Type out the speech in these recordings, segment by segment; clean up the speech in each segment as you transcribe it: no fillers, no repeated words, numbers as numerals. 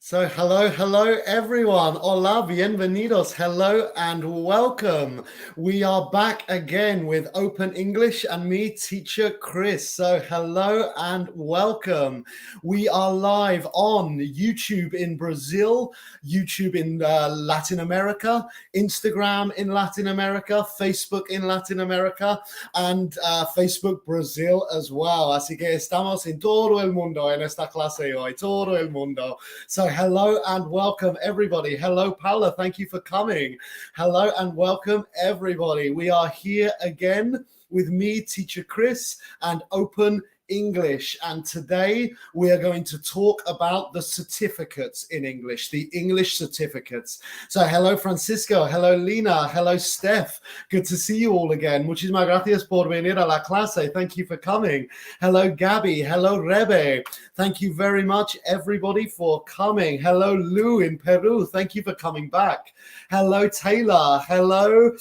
So hello everyone. Hola, bienvenidos. Hello and welcome. We are back again with Open English and me, teacher Chris. So hello and welcome. We are live on YouTube in Brazil, YouTube in Latin America, Instagram in Latin America, Facebook in Latin America, and Facebook Brazil as well. Así que estamos en todo el mundo en esta clase hoy, todo el mundo. So hello and welcome everybody. Hello Paula, thank you for coming. Hello and welcome everybody. We are here again with me, teacher Chris, and Open English, and today we are going to talk about the certificates in English, the English certificates. So hello Francisco, hello Lina, hello Steph, good to see you all again. Muchísimas gracias por venir a la clase. Thank you for coming. Hello Gabby, hello Rebe, thank you very much everybody for coming. Hello Lou in Peru, thank you for coming back. Hello Taylor, hello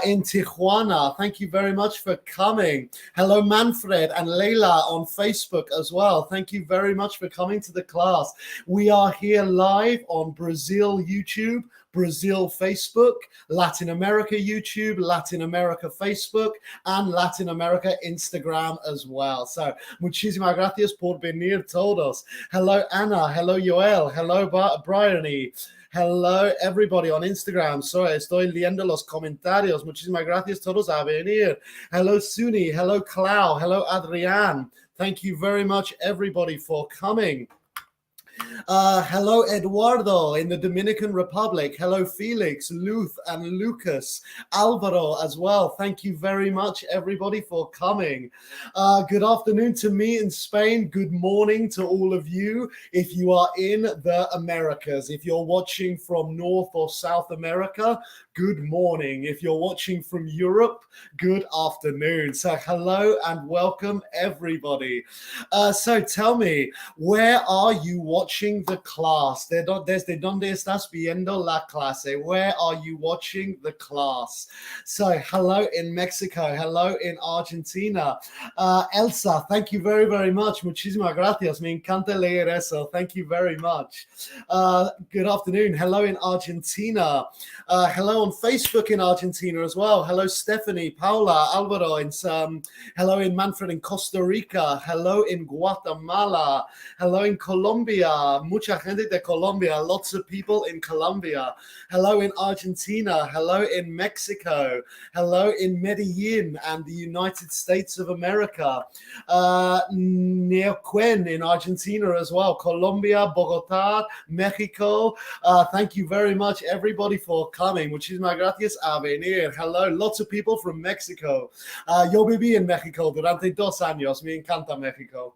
in Tijuana. Thank you very much for coming. Hello, Manfred and Leila on Facebook as well. Thank you very much for coming to the class. We are here live on Brazil YouTube, Brazil Facebook, Latin America YouTube, Latin America Facebook, and Latin America Instagram as well. So, muchísimas gracias por venir todos. Hello, Anna. Hello, Joel. Hello, Bryony. Hello, everybody on Instagram. Sorry, estoy leyendo los comentarios. Muchísimas gracias todos a venir. Hello, Suni. Hello, Clau. Hello, Adrian. Thank you very much, everybody, for coming. Hello, Eduardo in the Dominican Republic. Hello, Felix, Luth, and Lucas. Alvaro as well. Thank you very much, everybody, for coming. Good afternoon to me in Spain. Good morning to all of you if you are in the Americas. If you're watching from North or South America, good morning. If you're watching from Europe, good afternoon. So hello and welcome, everybody. So tell me, where are you watching the class? Desde donde estás viendo la clase? Where are you watching the class? So hello in Mexico. Hello in Argentina. Elsa, thank you very, very much. Muchísimas gracias. Me encanta leer eso. Thank you very much. Good afternoon. Hello in Argentina. Hello on Facebook in Argentina as well. Hello, Stephanie, Paula, Alvaro. Hello in Manfred in Costa Rica. Hello in Guatemala. Hello in Colombia. Mucha gente de Colombia. Lots of people in Colombia. Hello in Argentina. Hello in Mexico. Hello in Medellin and the United States of America. Neuquén in Argentina as well. Colombia, Bogotá, Mexico. Thank you very much, everybody, for coming. Muchísimas gracias a venir. Hello, lots of people from Mexico. Yo viví en Mexico durante 2 años. Me encanta Mexico.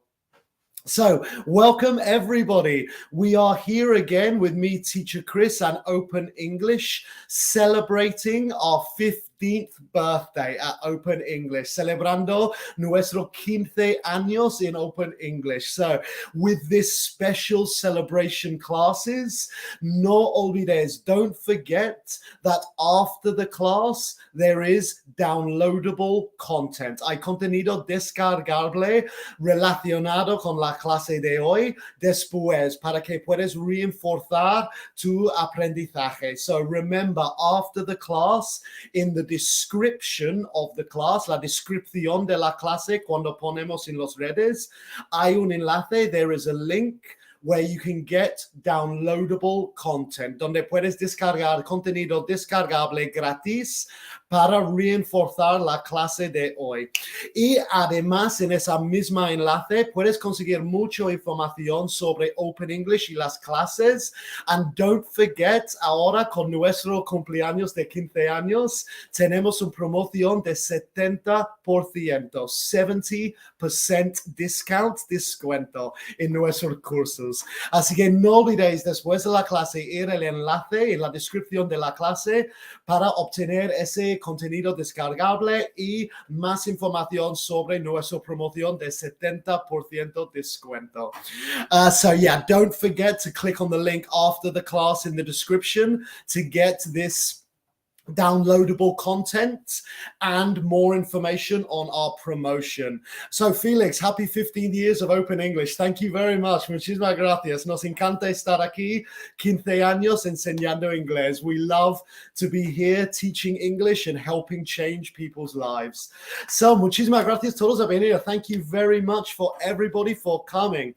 So, welcome everybody. We are here again with me, teacher Chris, and Open English, celebrating our 15th birthday at Open English, celebrando nuestro 15 años in Open English. So, with this special celebration classes, no olvides, don't forget that after the class, there is downloadable content. Hay contenido descargable relacionado con la clase de hoy después para que puedas reforzar tu aprendizaje. So remember, after the class, in the description of the class, la descripción de la clase cuando ponemos en los redes, hay un enlace, there is a link where you can get downloadable content, donde puedes descargar contenido descargable gratis para reforzar la clase de hoy. Y además, en esa misma enlace, puedes conseguir mucha información sobre Open English y las clases. And don't forget, ahora con nuestro cumpleaños de 15 años, tenemos una promoción de 70%, 70% descuento en nuestros cursos. Así que no olvidéis después de la clase ir al enlace en la descripción de la clase para obtener ese contenido descargable y más información sobre nuestra promoción de 70% descuento. So yeah, don't forget to click on the link after the class in the description to get this downloadable content, and more information on our promotion. So Felix, happy 15 years of Open English. Thank you very much. Muchísimas gracias. Nos encanta estar aquí, 15 años enseñando inglés. We love to be here teaching English and helping change people's lives. So muchísimas gracias todos a venir. Thank you very much for everybody for coming.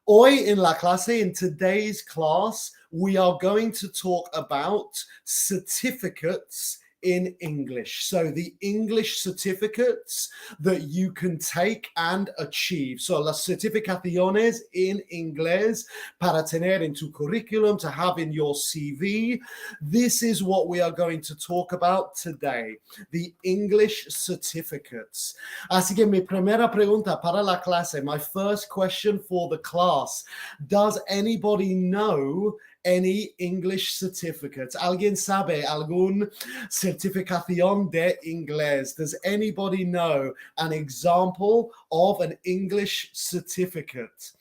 Hoy en la clase, in today's class, we are going to talk about certificates in English. So the English certificates that you can take and achieve. So las certificaciones in inglés para tener en tu curriculum, to have in your CV. This is what we are going to talk about today, the English certificates. Así que mi primera pregunta para la clase, my first question for the class, does anybody know any English certificates? ¿Alguien sabe algún certificación de inglés? Does anybody know an example of an English certificate?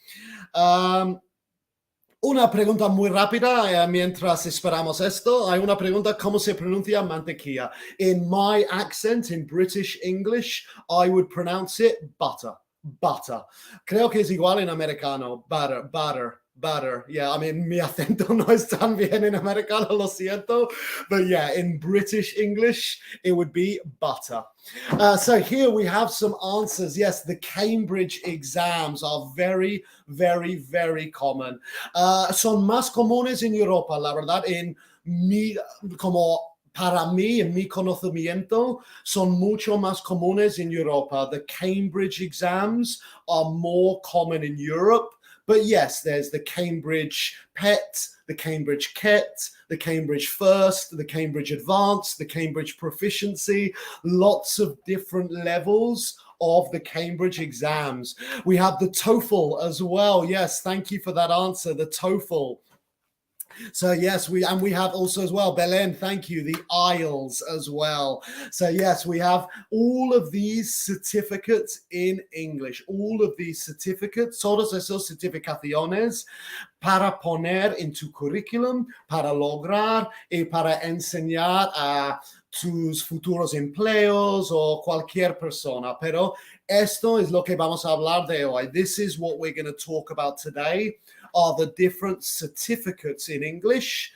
Una pregunta muy rápida mientras esperamos esto. Hay una pregunta, ¿cómo se pronuncia mantequilla? In my accent, in British English, I would pronounce it butter. Butter. Creo que es igual en americano. Butter, butter. Butter. Yeah, I mean, mi acento no es tan bien en americano, lo siento. But yeah, in British English, it would be butter. So here we have some answers. Yes, the Cambridge exams are very, very, very common. Son más comunes en Europa, la verdad, para mí, en mi conocimiento, son mucho más comunes en Europa. The Cambridge exams are more common in Europe. But yes, there's the Cambridge PET, the Cambridge KET, the Cambridge First, the Cambridge Advanced, the Cambridge Proficiency, lots of different levels of the Cambridge exams. We have the TOEFL as well. Yes, thank you for that answer, the TOEFL. So yes, we have also as well, Belen, thank you, the IELTS as well. So yes, we have all of these certificates in English, all of these certificates, todos esos certificaciones para poner en tu currículum, para lograr y para enseñar a tus futuros empleos o cualquier persona. Pero esto es lo que vamos a hablar de hoy. This is what we're going to talk about today. Are the different certificates in English,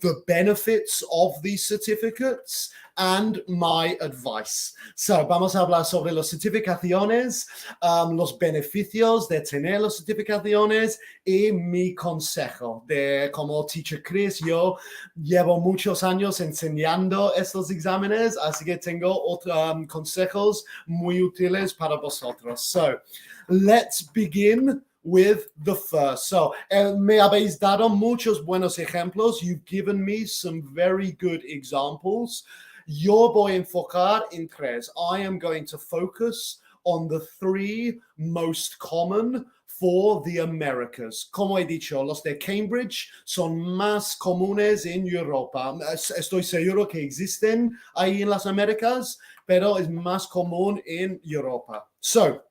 the benefits of these certificates, and my advice. So, vamos a hablar sobre las certificaciones, los beneficios de tener las certificaciones y mi consejo. Como Teacher Chris, yo llevo muchos años enseñando estos exámenes, así que tengo otros consejos muy útiles para vosotros. So, let's begin with the first. So, me habéis dado muchos buenos ejemplos. You've given me some very good examples. Yo voy a enfocar en tres. I am going to focus on the three most common for the Americas. Como he dicho, los de Cambridge son más comunes en Europa. Estoy seguro que existen ahí en las Américas, pero es más común en Europa. So,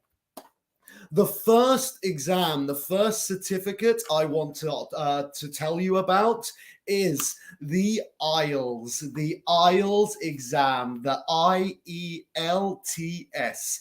the first exam, the first certificate I want to tell you about is the IELTS exam, the IELTS, E-L-T-S,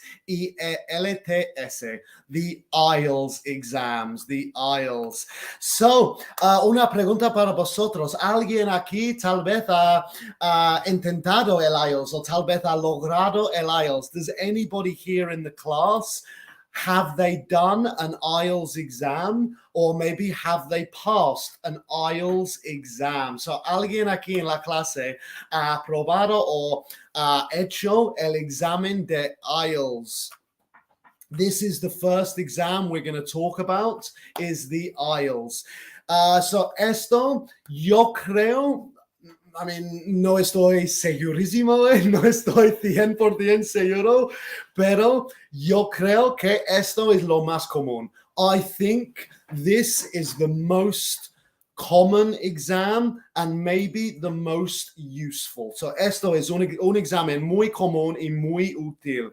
the IELTS exams, the IELTS. So, una pregunta para vosotros. ¿Alguien aquí tal vez ha intentado el IELTS o tal vez ha logrado el IELTS? Does anybody here in the class have they done an IELTS exam, or maybe have they passed an IELTS exam? So, alguien aquí en la clase ha aprobado o ha hecho el examen de IELTS. This is the first exam we're going to talk about, is the IELTS. So, esto yo creo, I mean, no estoy segurísimo, no estoy 100% seguro, pero yo creo que esto es lo más común. I think this is the most common exam and maybe the most useful. So esto es un examen muy común y muy útil.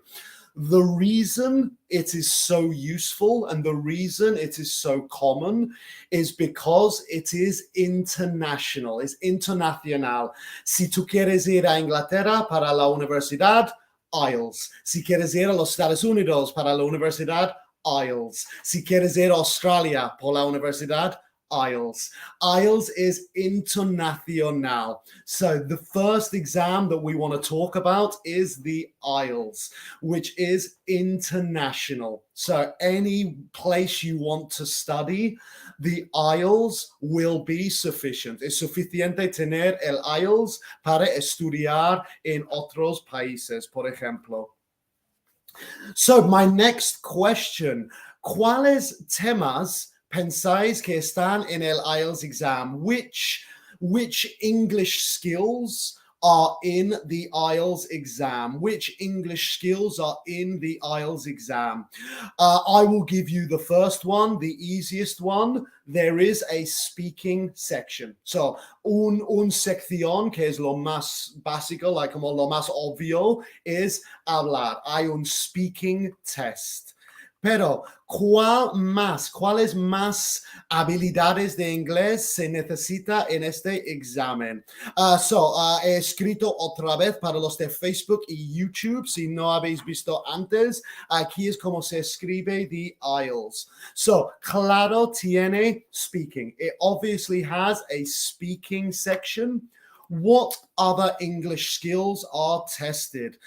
The reason it is so useful and the reason it is so common is because it is international, es internacional. Si tú quieres ir a Inglaterra para la universidad, IELTS. Si quieres ir a los Estados Unidos para la universidad, IELTS. Si quieres ir a Australia por la universidad, IELTS. IELTS is international. So the first exam that we want to talk about is the IELTS, which is international. So any place you want to study, the IELTS will be sufficient. Es suficiente tener el IELTS para estudiar en otros países, por ejemplo. So my next question, ¿cuáles temas pensáis que están en el IELTS exam? Which English skills are in the IELTS exam? Which English skills are in the IELTS exam? I will give you the first one, the easiest one. There is a speaking section. So, un sección que es lo más básico, like como lo más obvio, es hablar. Hay un speaking test. Pero, ¿cuáles más habilidades de inglés se necesita en este examen? He escrito otra vez para los de Facebook y YouTube. Si no habéis visto antes, aquí es como se escribe the IELTS. So, claro, tiene speaking. It obviously has a speaking section. What other English skills are tested?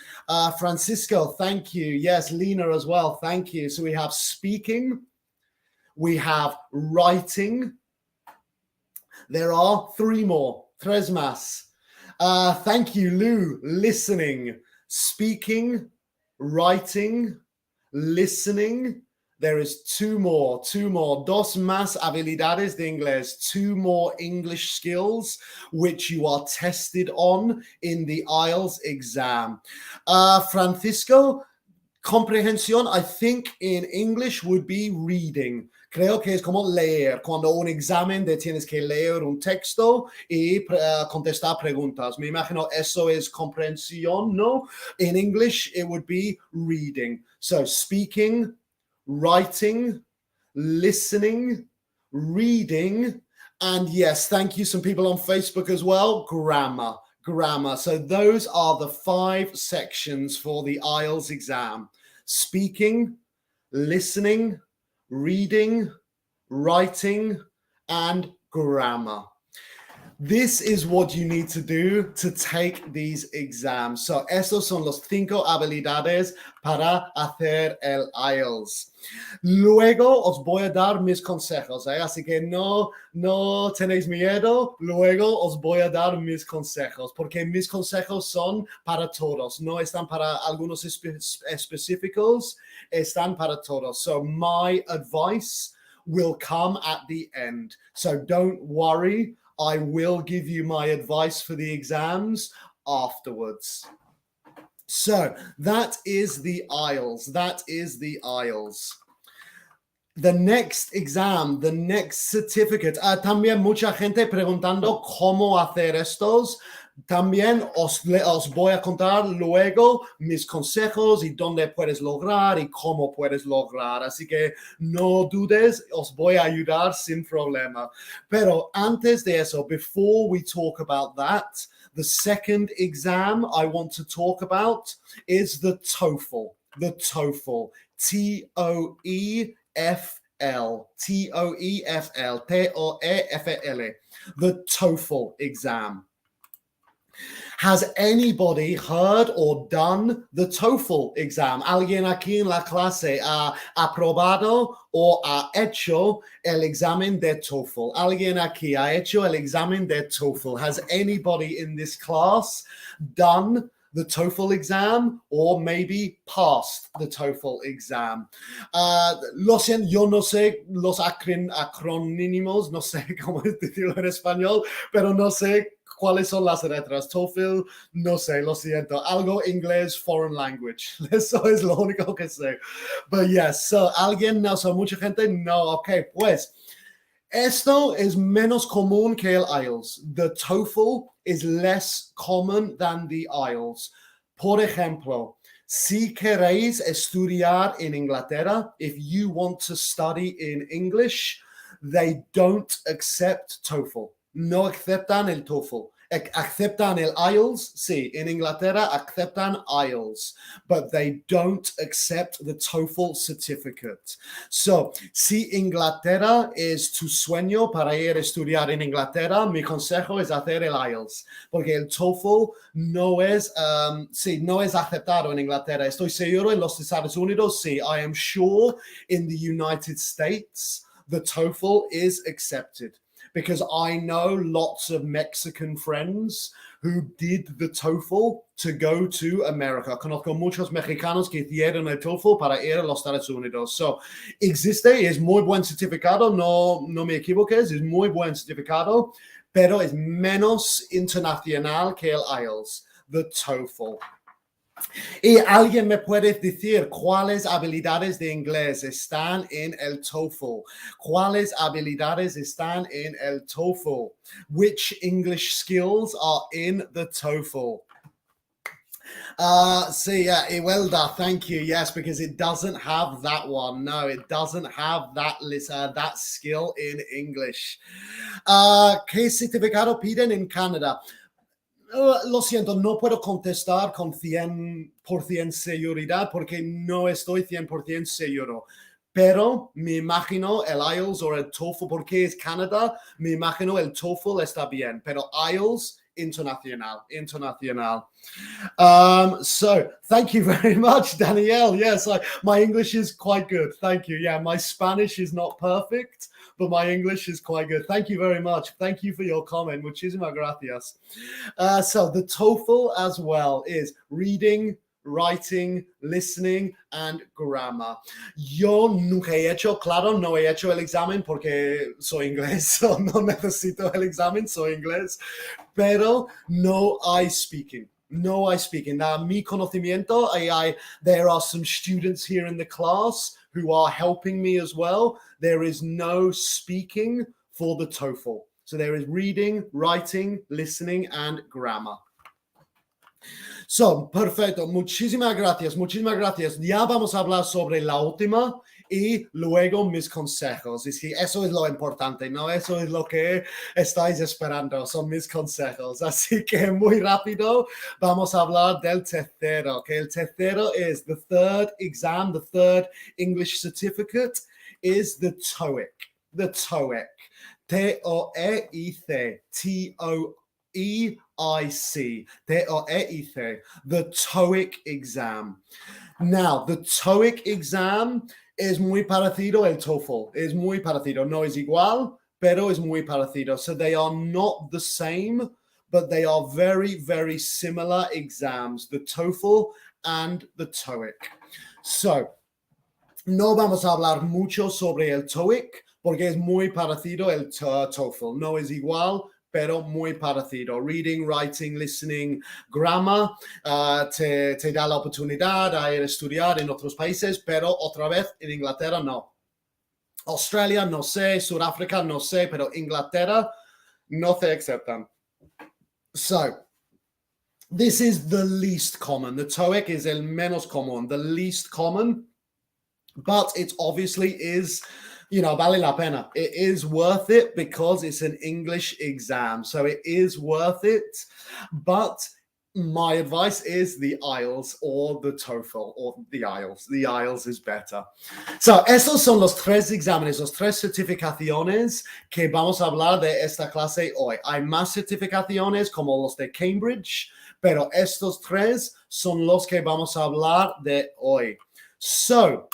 Francisco, thank you. Yes, Lena as well. Thank you. So we have speaking, we have writing. There are three more. Tres más. Thank you, Lou. Listening, speaking, writing, listening. There is two more. Dos más habilidades de inglés. Two more English skills which you are tested on in the IELTS exam. Francisco, comprehensión, I think in English would be reading. Creo que es como leer. Cuando un examen de tienes que leer un texto y contestar preguntas. Me imagino eso es comprensión, ¿no? In English, it would be reading. So speaking, writing, listening, reading, and yes, thank you, some people on Facebook as well, grammar. So those are the 5 sections for the IELTS exam: speaking, listening, reading, writing, and grammar. This is what you need to do to take these exams. So, estos son los 5 habilidades para hacer el IELTS. Luego os voy a dar mis consejos, así que no tenéis miedo. Luego os voy a dar mis consejos, porque mis consejos son para todos, no están para algunos específicos, están para todos. So, my advice will come at the end. So, don't worry. I will give you my advice for the exams afterwards. So that is the IELTS. The next exam, the next certificate. También mucha gente preguntando cómo hacer estos. También os voy a contar luego mis consejos y dónde puedes lograr y cómo puedes lograr. Así que no dudes, os voy a ayudar sin problema. Pero antes de eso, before we talk about that, the second exam I want to talk about is the TOEFL. The TOEFL. T-O-E-F-L. T-O-E-F-L. T-O-E-F-L. The TOEFL exam. Has anybody heard or done the TOEFL exam? ¿Alguien aquí en la clase ha aprobado o ha hecho el examen de TOEFL? ¿Alguien aquí ha hecho el examen de TOEFL? Has anybody in this class done the TOEFL exam or maybe passed the TOEFL exam? Lo siento, yo no sé los acrónimos, no sé cómo decirlo en español, pero no sé ¿cuáles son las letras? TOEFL, no sé, lo siento. Algo inglés, foreign language. Eso es lo único que sé. But yes, so alguien no, so mucha gente no. Ok, pues esto es menos común que el IELTS. The TOEFL is less common than the IELTS. Por ejemplo, Si queréis estudiar en Inglaterra, if you want to study in English, they don't accept TOEFL. No aceptan el TOEFL. Aceptan el IELTS, sí, en Inglaterra aceptan IELTS, but they don't accept the TOEFL certificate. So, si Inglaterra es tu sueño para ir a estudiar en Inglaterra, mi consejo es hacer el IELTS, porque el TOEFL no es, no es aceptado en Inglaterra. Estoy seguro en los Estados Unidos, sí, I am sure in the United States, the TOEFL is accepted. Because I know lots of Mexican friends who did the TOEFL to go to America. Conozco muchos mexicanos que hicieron el TOEFL para ir a los Estados Unidos. So, existe, es muy buen certificado, no me equivoques, es muy buen certificado, pero es menos internacional que el IELTS, the TOEFL. Y alguien me puede decir cuáles habilidades de inglés están en el TOEFL. ¿Cuáles habilidades están en el TOEFL? Which English skills are in the TOEFL? Iwelda, thank you. Yes, because it doesn't have that one. No, it doesn't have that skill in English. ¿Qué certificado piden en Canadá? Lo siento, no puedo contestar con 100% seguridad porque no estoy 100% seguro. Pero me imagino el IELTS o el TOEFL, porque es Canadá, me imagino el TOEFL está bien, pero IELTS international. So thank you very much, Danielle. Yes, my English is quite good. Thank you. Yeah, my Spanish is not perfect, but my English is quite good. Thank you very much. Thank you for your comment. Muchísimas gracias. So the TOEFL as well is reading, writing, listening, and grammar. Yo nunca he hecho, claro, no he hecho el examen porque soy inglés, so no necesito el examen, soy inglés, pero no hay speaking. No hay speaking. Now, mi conocimiento, there are some students here in the class who are helping me as well. There is no speaking for the TOEFL. So there is reading, writing, listening, and grammar. So, perfecto. Muchísimas gracias. Ya vamos a hablar sobre la última y luego mis consejos. Y sí, eso es lo importante, ¿no? Eso es lo que estáis esperando, son mis consejos. Así que muy rápido vamos a hablar del tercero, que el tercero es the third exam, the third English certificate is the TOEIC. The TOEIC. T-O-E-I-C. T-O-E-I-C. T-O-E-I-C. The TOEIC exam. Now, the TOEIC exam es muy parecido al TOEFL. Es muy parecido. No es igual, pero es muy parecido. So they are not the same, but they are very, very similar exams, the TOEFL and the TOEIC. So, no vamos a hablar mucho sobre el TOEIC porque es muy parecido al TOEFL. No es igual, pero muy parecido. Reading, writing, listening, grammar, te da la oportunidad a ir a estudiar en otros países, pero otra vez en Inglaterra no. Australia no sé, Sudáfrica no sé, pero Inglaterra no te aceptan. So, this is the least common. The TOEIC is el menos común, the least common, but it obviously is, vale la pena. It is worth it because it's an English exam. So it is worth it. But my advice is the IELTS or the TOEFL or the IELTS. The IELTS is better. So esos son los tres exámenes, los tres certificaciones que vamos a hablar de esta clase hoy. Hay más certificaciones como los de Cambridge, pero estos tres son los que vamos a hablar de hoy. So,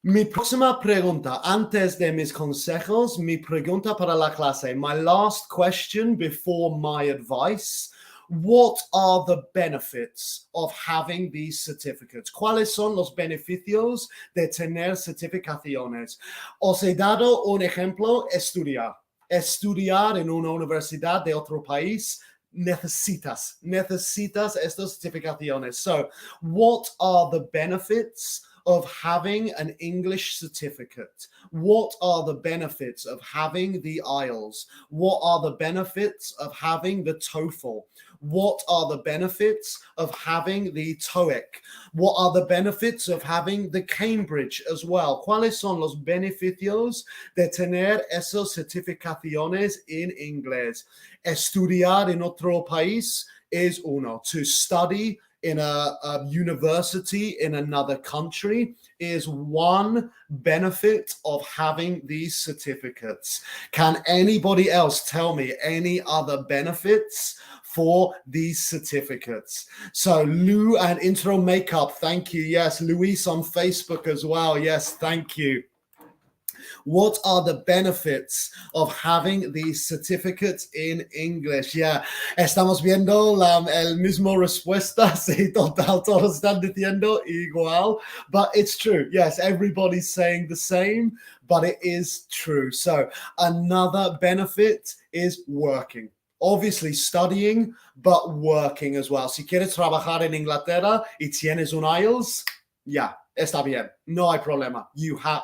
mi próxima pregunta, antes de mis consejos, mi pregunta para la clase, my last question before my advice, what are the benefits of having these certificates? ¿Cuáles son los beneficios de tener certificaciones? Os he dado un ejemplo, estudiar. Estudiar en una universidad de otro país, necesitas estas certificaciones. So, what are the benefits of having an English certificate? What are the benefits of having the IELTS? What are the benefits of having the TOEFL? What are the benefits of having the TOEIC? What are the benefits of having the Cambridge as well? ¿Cuáles son los beneficios de tener esas certificaciones en inglés? Estudiar en otro país is uno. To study in a university in another country is one benefit of having these certificates. Can anybody else tell me any other benefits for these certificates? So Lou and Intro Makeup, thank you. Yes, Luis on Facebook as well. Yes, thank you. What are the benefits of having these certificates in English? Yeah, estamos viendo el mismo respuesta. Sí, total, todos están diciendo igual. But it's true. Yes, everybody's saying the same, but it is true. So another benefit is working. Obviously studying, but working as well. Si quieres trabajar en Inglaterra y tienes un IELTS, yeah, está bien, no hay problema. You have,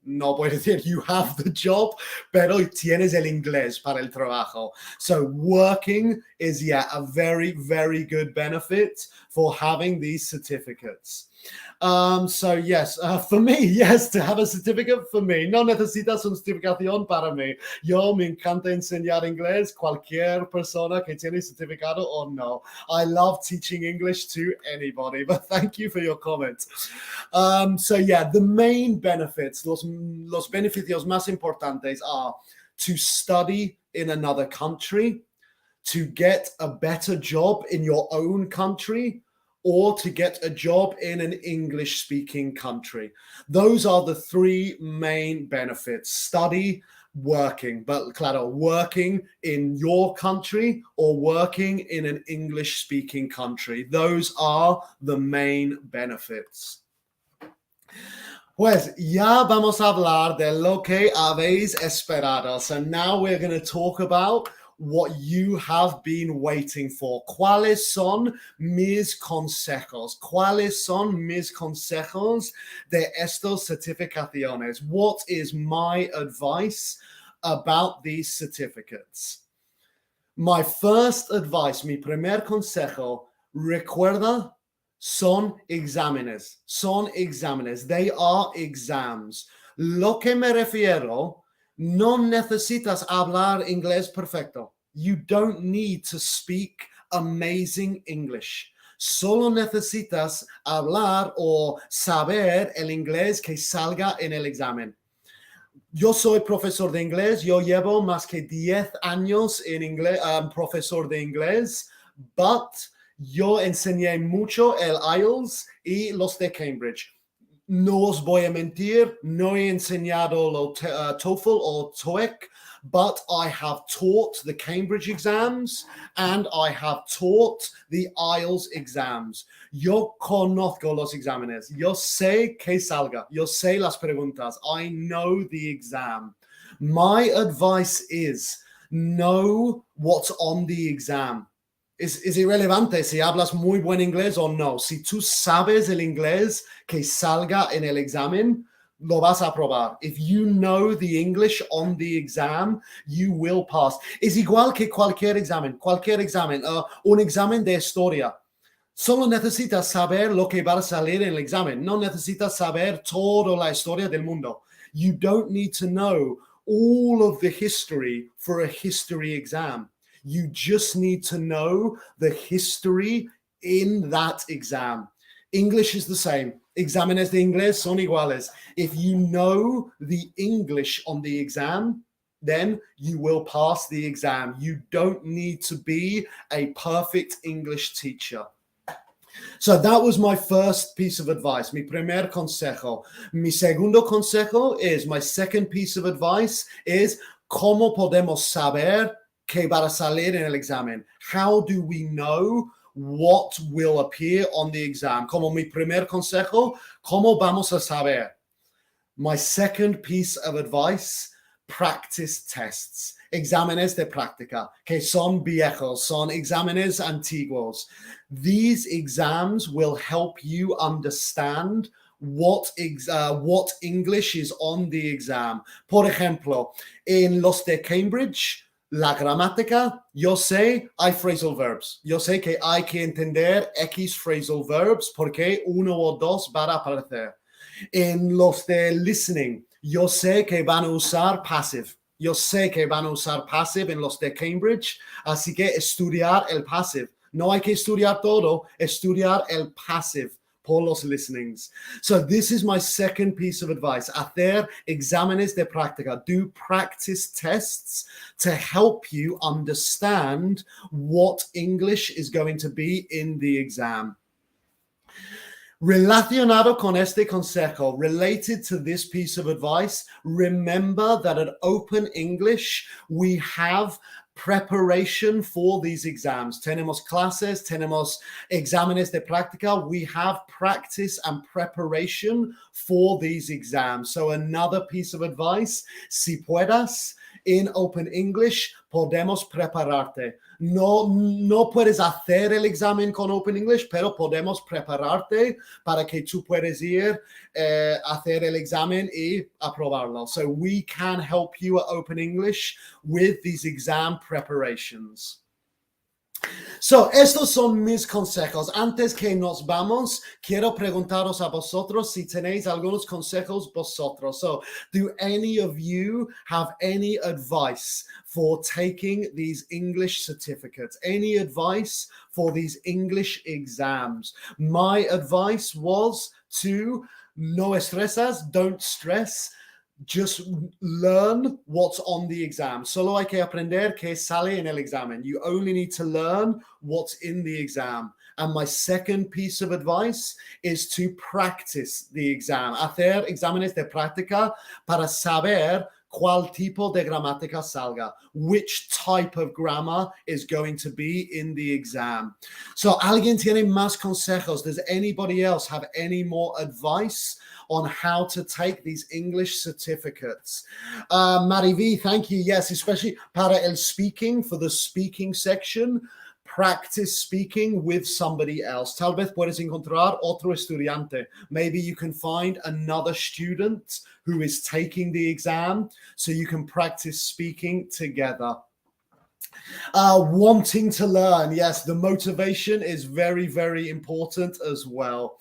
no puedo decir you have the job, pero tienes el inglés para el trabajo. So working is, yeah, a very, very good benefit for having these certificates. So yes, for me, yes, to have a certificate for me. No necesitas una certificación para mí. Yo me encanta enseñar inglés. Cualquier persona que tiene certificado o no. I love teaching English to anybody, but thank you for your comment. So yeah, the main benefits, los beneficios más importantes are to study in another country, to get a better job in your own country, or to get a job in an English-speaking country. Those are the three main benefits: study, working, but claro, working in your country or working in an English-speaking country. Those are the main benefits. Pues ya vamos a hablar de lo que habéis esperado. So now we're going to talk about what you have been waiting for. ¿Cuáles son mis consejos? ¿Cuáles son mis consejos de estas certificaciones? What is my advice about these certificates? My first advice, mi primer consejo, recuerda, son exámenes. Son exámenes. They are exams. Lo que me refiero, no necesitas hablar inglés perfecto. You don't need to speak amazing English. Solo necesitas hablar o saber el inglés que salga en el examen. Yo soy profesor de inglés. Yo llevo más que 10 años en inglés, profesor de inglés, but yo enseñé mucho el IELTS y los de Cambridge. No os voy a mentir, no he enseñado el TOEFL or TOEIC, but I have taught the Cambridge exams and I have taught the IELTS exams. Yo conozco los exámenes. Yo sé que salga. Yo sé las preguntas. I know the exam. My advice is know what's on the exam. Es irrelevante si hablas muy buen inglés o no. Si tú sabes el inglés que salga en el examen, lo vas a aprobar. If you know the English on the exam, you will pass. Es igual que cualquier examen. Un examen de historia. Solo necesitas saber lo que va a salir en el examen. No necesitas saber toda la historia del mundo. You don't need to know all of the history for a history exam. You just need to know the history in that exam. English is the same. Exámenes de inglés son iguales. If you know the English on the exam, then you will pass the exam. You don't need to be a perfect English teacher. So that was my first piece of advice, mi primer consejo. Mi segundo consejo is, my second piece of advice is, ¿cómo podemos saber que va a salir en el examen? How do we know what will appear on the exam? Como mi primer consejo, ¿cómo vamos a saber? My second piece of advice, practice tests. Exámenes de práctica, que son viejos, son exámenes antiguos. These exams will help you understand what English is on the exam. Por ejemplo, en los de Cambridge, la gramática, yo sé, hay phrasal verbs. Yo sé que hay que entender X phrasal verbs porque uno o dos van a aparecer. En los de listening, yo sé que van a usar passive. Yo sé que van a usar passive en los de Cambridge, así que estudiar el passive. No hay que estudiar todo, estudiar el passive por los listenings. So this is my second piece of advice. Hacer exámenes de práctica. Do practice tests to help you understand what English is going to be in the exam. Relacionado con este consejo, related to this piece of advice, remember that at Open English, we have preparation for these exams. Tenemos clases, tenemos exámenes de práctica. We have practice and preparation for these exams. So another piece of advice, si puedas, in Open English, podemos prepararte. No puedes hacer el examen con Open English, pero podemos prepararte para que tú puedas ir hacer el examen y aprobarlo. So we can help you at Open English with these exam preparations. So, estos son mis consejos. Antes que nos vamos, quiero preguntaros a vosotros si tenéis algunos consejos vosotros. So, do any of you have any advice for taking these English certificates? Any advice for these English exams? My advice was to no estresas, don't stress. Just learn what's on the exam. Solo hay que aprender que sale en el examen. You only need to learn what's in the exam. And my second piece of advice is to practice the exam. Hacer exámenes de práctica para saber cuál tipo de gramática salga, which type of grammar is going to be in the exam. So, ¿alguien tiene más consejos? Does anybody else have any more advice on how to take these English certificates? Mariví, thank you. Yes, especially para el speaking, for the speaking section, practice speaking with somebody else. Tal vez puedes encontrar otro estudiante. Maybe you can find another student who is taking the exam so you can practice speaking together. Wanting to learn. Yes, the motivation is very, very important as well.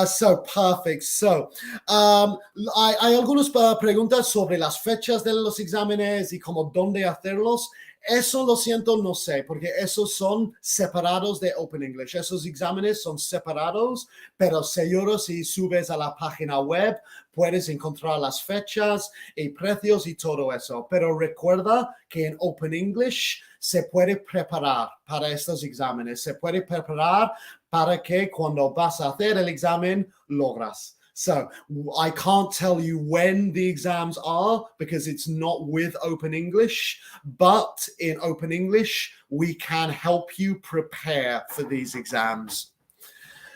So perfect. So, hay algunas preguntas sobre las fechas de los exámenes y cómo dónde hacerlos. Eso lo siento, no sé, porque esos son separados de Open English. Esos exámenes son separados, pero seguro si subes a la página web puedes encontrar las fechas y precios y todo eso. Pero recuerda que en Open English se puede preparar para estos exámenes. Se puede preparar para que cuando vas a hacer el examen logras. So I can't tell you when the exams are because it's not with Open English, but in Open English, we can help you prepare for these exams.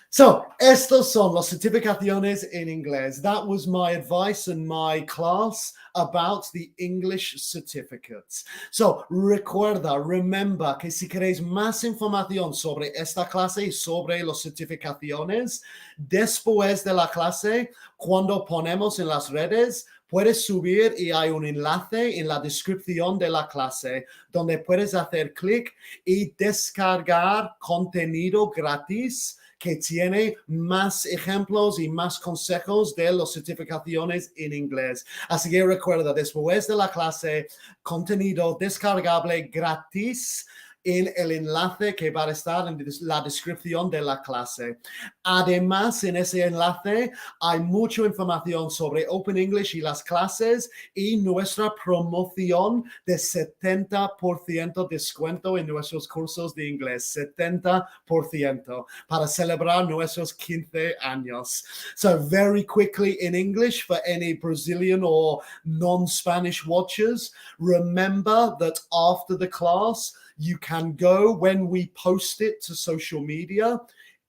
So, estos son las certificaciones en inglés. That was my advice and my class about the English certificates. So, remember que si queréis más información sobre esta clase y sobre las certificaciones, después de la clase, cuando ponemos en las redes, puedes subir y hay un enlace en la descripción de la clase donde puedes hacer clic y descargar contenido gratis que tiene más ejemplos y más consejos de las certificaciones en inglés. Así que recuerda, después de la clase, contenido descargable gratis en el enlace que va a estar en la descripción de la clase. Además, en ese enlace hay mucha información sobre Open English y las clases y nuestra promoción de 70% descuento en nuestros cursos de inglés. 70% para celebrar nuestros 15 años. So very quickly in English for any Brazilian or non-Spanish watchers, remember that after the class, you can go when we post it to social media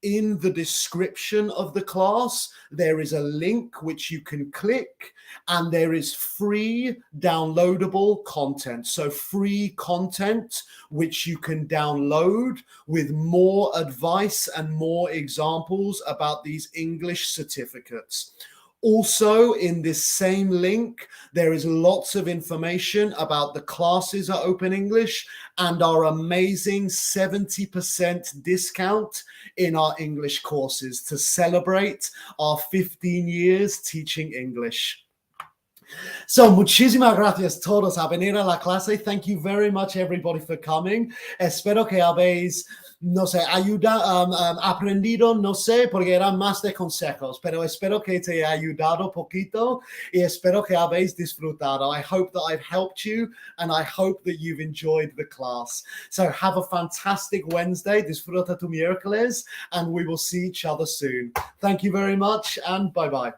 in the description of the class, there is a link which you can click, and there is free downloadable content. So free content which you can download with more advice and more examples about these English certificates. Also, in this same link, there is lots of information about the classes at Open English and our amazing 70% discount in our English courses to celebrate our 15 years teaching English. So, muchísimas gracias todos a venir a la clase. Thank you very much, everybody, for coming. Espero que habéis, no sé, aprendido, no sé, porque eran más de consejos, pero espero que te haya ayudado poquito y espero que habéis disfrutado. I hope that I've helped you and I hope that you've enjoyed the class. So have a fantastic Wednesday. Disfruta tu miércoles and we will see each other soon. Thank you very much and bye-bye.